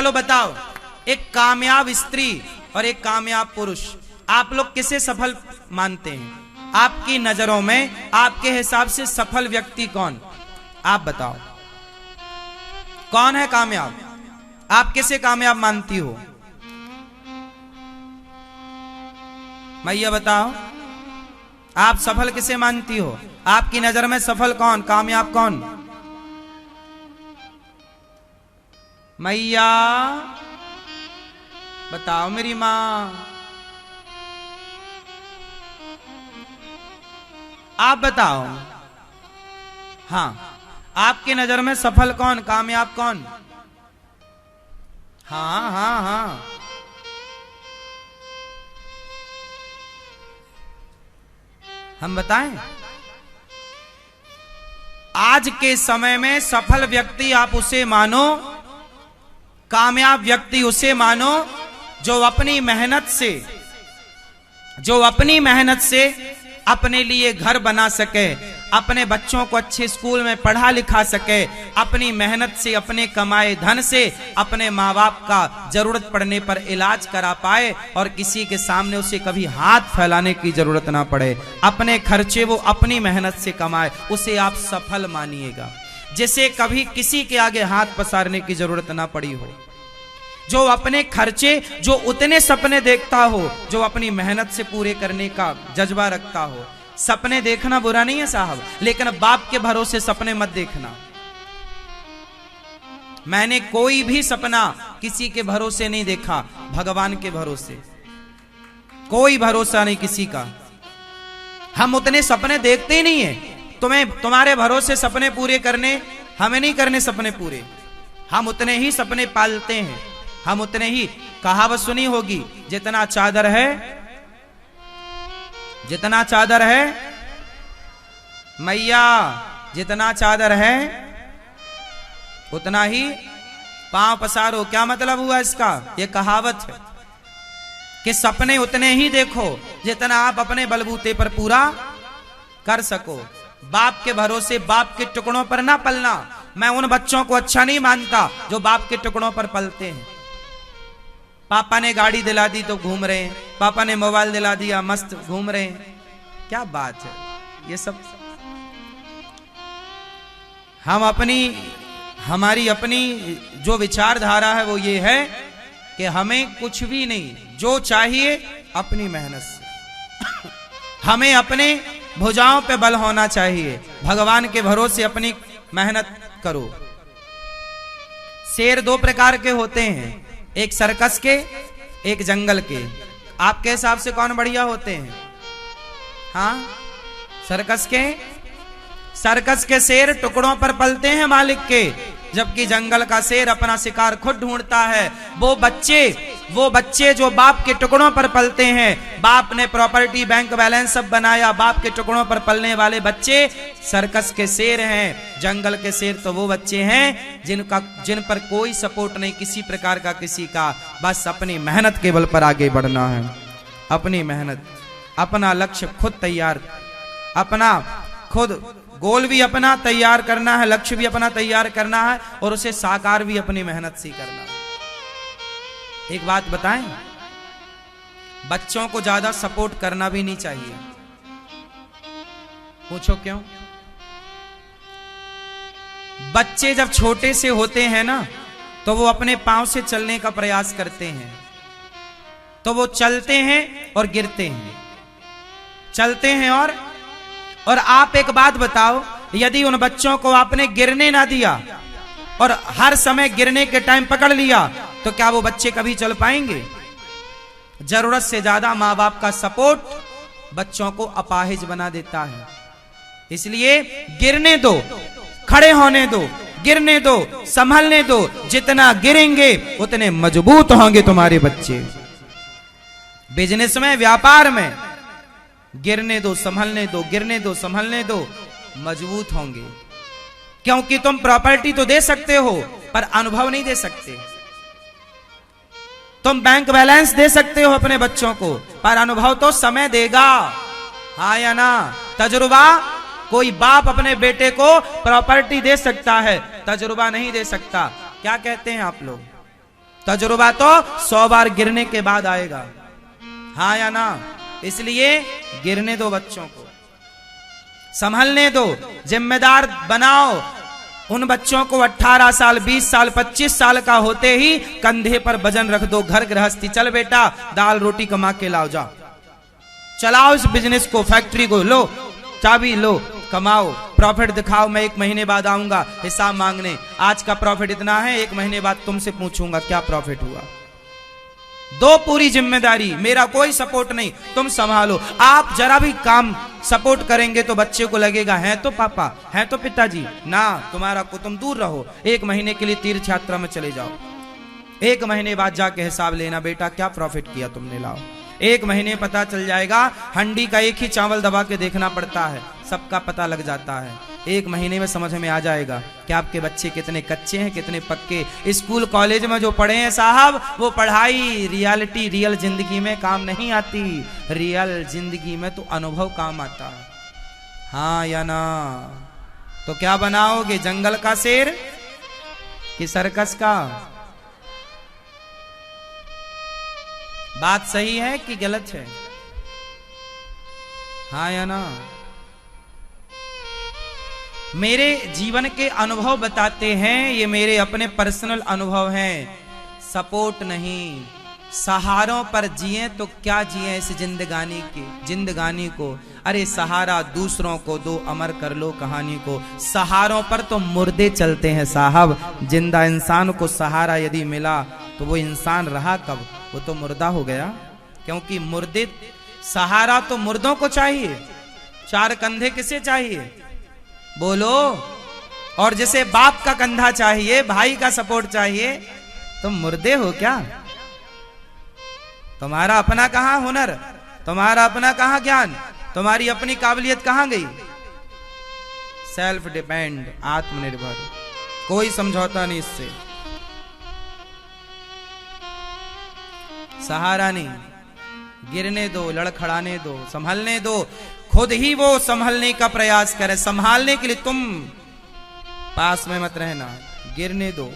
चलो बताओ, एक कामयाब स्त्री और एक कामयाब पुरुष, आप लोग किसे सफल मानते हैं? आपकी नजरों में, आपके हिसाब से सफल व्यक्ति कौन? आप बताओ, कौन है कामयाब? आप किसे कामयाब मानती हो? मैया बताओ, आप सफल किसे मानती हो? आपकी नजर में सफल कौन, कामयाब कौन? मैया बताओ मेरी मां, आप बताओ। हाँ, आपकी नजर में सफल कौन, कामयाब कौन? हाँ हाँ हाँ, हम बताएं। आज के समय में सफल व्यक्ति आप उसे मानो, कामयाब व्यक्ति उसे मानो जो अपनी मेहनत से अपने लिए घर बना सके, अपने बच्चों को अच्छे स्कूल में पढ़ा लिखा सके, अपनी मेहनत से, अपने कमाए धन से अपने माँ बाप का जरूरत पड़ने पर इलाज करा पाए और किसी के सामने उसे कभी हाथ फैलाने की जरूरत ना पड़े। अपने खर्चे वो अपनी मेहनत से कमाए, उसे आप सफल मानिएगा। जिसे कभी किसी के आगे हाथ पसारने की जरूरत ना पड़ी हो, जो अपने खर्चे, जो उतने सपने देखता हो जो अपनी मेहनत से पूरे करने का जज्बा रखता हो। सपने देखना बुरा नहीं है साहब, लेकिन बाप के भरोसे सपने मत देखना। मैंने कोई भी सपना किसी के भरोसे नहीं देखा, भगवान के भरोसे। कोई भरोसा नहीं किसी का। हम उतने सपने देखते ही नहीं है। तुम्हारे भरोसे सपने पूरे करने, हमें नहीं करने सपने पूरे। हम उतने ही सपने पालते हैं, हम उतने ही। कहावत सुनी होगी, जितना चादर है मैया, जितना चादर है उतना ही पांव पसारो। क्या मतलब हुआ इसका? ये कहावत है कि सपने उतने ही देखो जितना आप अपने बलबूते पर पूरा कर सको। बाप के भरोसे, बाप के टुकड़ों पर ना पलना। मैं उन बच्चों को अच्छा नहीं मानता जो बाप के टुकड़ों पर पलते हैं। पापा ने गाड़ी दिला दी तो घूम रहे हैं, पापा ने मोबाइल दिला दिया, मस्त घूम रहे हैं। क्या बात है ये सब? हमारी अपनी जो विचारधारा है वो ये है कि हमें कुछ भी नहीं, जो चाहिए अपनी मेहनत से। हमें अपने भुजाओं पे बल होना चाहिए, भगवान के भरोसे अपनी मेहनत करो। शेर दो प्रकार के होते हैं, एक सर्कस के, एक जंगल के। आपके हिसाब से कौन बढ़िया होते हैं? हाँ, सर्कस के शेर टुकड़ों पर पलते हैं मालिक के, जबकि जंगल का शेर अपना शिकार खुद ढूंढता है। वो बच्चे जो बाप के टुकड़ों पर पलते हैं, बाप ने प्रॉपर्टी, बैंक बैलेंस सब बनाया, बाप के टुकड़ों पर पलने वाले बच्चे सर्कस के शेर हैं। जंगल के शेर तो वो बच्चे हैं जिन पर कोई सपोर्ट नहीं किसी प्रकार का, किसी का। बस अपनी मेहनत के बल पर आगे बढ़ना है। अपनी मेहनत, अपना लक्ष्य खुद तैयार, अपना खुद गोल भी अपना तैयार करना है, लक्ष्य भी अपना तैयार करना है और उसे साकार भी अपनी मेहनत से करना है। एक बात बताएं, बच्चों को ज्यादा सपोर्ट करना भी नहीं चाहिए। पूछो क्यों? बच्चे जब छोटे से होते हैं ना, तो वो अपने पांव से चलने का प्रयास करते हैं, तो वो चलते हैं और गिरते हैं, चलते हैं। और आप एक बात बताओ, यदि उन बच्चों को आपने गिरने ना दिया और हर समय गिरने के टाइम पकड़ लिया, तो क्या वो बच्चे कभी चल पाएंगे? जरूरत से ज्यादा माँ बाप का सपोर्ट बच्चों को अपाहिज बना देता है। इसलिए गिरने दो, खड़े होने दो, गिरने दो, संभलने दो। जितना गिरेंगे उतने मजबूत होंगे तुम्हारे बच्चे। बिजनेस में, व्यापार में गिरने दो, संभलने दो, गिरने दो, संभलने दो, मजबूत होंगे। क्योंकि तुम प्रॉपर्टी तो दे सकते हो पर अनुभव नहीं दे सकते। तुम बैंक बैलेंस दे सकते हो अपने बच्चों को, पर अनुभव तो समय देगा, हाँ या ना? तजुर्बा, कोई बाप अपने बेटे को प्रॉपर्टी दे सकता है, तजुर्बा नहीं दे सकता। क्या कहते हैं आप लोग? तजुर्बा तो 100 बार गिरने के बाद आएगा, हाँ या ना। इसलिए गिरने दो, बच्चों को संभलने दो, जिम्मेदार बनाओ उन बच्चों को। 18 साल 20 साल 25 साल का होते ही कंधे पर वजन रख दो, घर गृहस्थी, चल बेटा दाल रोटी कमा के लाओ, जाओ चलाओ इस बिजनेस को, फैक्ट्री को, लो चाबी लो, कमाओ, प्रॉफिट दिखाओ, मैं 1 महीने बाद आऊंगा हिसाब मांगने, आज का प्रॉफिट इतना है, 1 महीने बाद तुमसे पूछूंगा क्या प्रॉफिट हुआ। दो पूरी जिम्मेदारी, मेरा कोई सपोर्ट नहीं, तुम संभालो। आप जरा भी काम सपोर्ट करेंगे तो बच्चे को लगेगा है तो पापा, है तो पिताजी ना, तुम्हारा को तुम दूर रहो। 1 महीने के लिए तीर्थ यात्रा में चले जाओ, 1 महीने बाद जाके हिसाब लेना, बेटा क्या प्रॉफिट किया तुमने, लाओ। 1 महीने पता चल जाएगा। हंडी का एक ही चावल दबा के देखना पड़ता है, सबका पता लग जाता है। 1 महीने में समझ में आ जाएगा कि आपके बच्चे कितने कच्चे हैं, कितने पक्के। स्कूल कॉलेज में जो पढ़े हैं साहब, वो पढ़ाई रियलिटी, रियल जिंदगी में काम नहीं आती। रियल जिंदगी में तो अनुभव काम आता है, हाँ या ना। तो क्या बनाओगे, जंगल का शेर कि सर्कस का? बात सही है कि गलत है, हाँ या ना। मेरे जीवन के अनुभव बताते हैं, ये मेरे अपने पर्सनल अनुभव हैं, सपोर्ट नहीं। सहारों पर जिए तो क्या जिए इस जिंदगानी को। अरे सहारा दूसरों को दो, अमर कर लो कहानी को। सहारों पर तो मुर्दे चलते हैं साहब, जिंदा इंसान को सहारा यदि मिला तो वो इंसान रहा कब, वो तो मुर्दा हो गया। क्योंकि मुर्दे, सहारा तो मुर्दों को चाहिए, 4 कंधे किसे चाहिए बोलो। और जैसे बाप का कंधा चाहिए, भाई का सपोर्ट चाहिए, तुम मुर्दे हो क्या? तुम्हारा अपना कहां हुनर, तुम्हारा अपना कहां ज्ञान, तुम्हारी अपनी काबिलियत कहां गई? सेल्फ डिपेंड, आत्मनिर्भर, कोई समझौता नहीं इससे। सहारा नहीं, गिरने दो, लड़खड़ाने दो, संभलने दो, खुद ही वो संभलने का प्रयास करे। संभालने के लिए तुम पास में मत रहना, गिरने दो।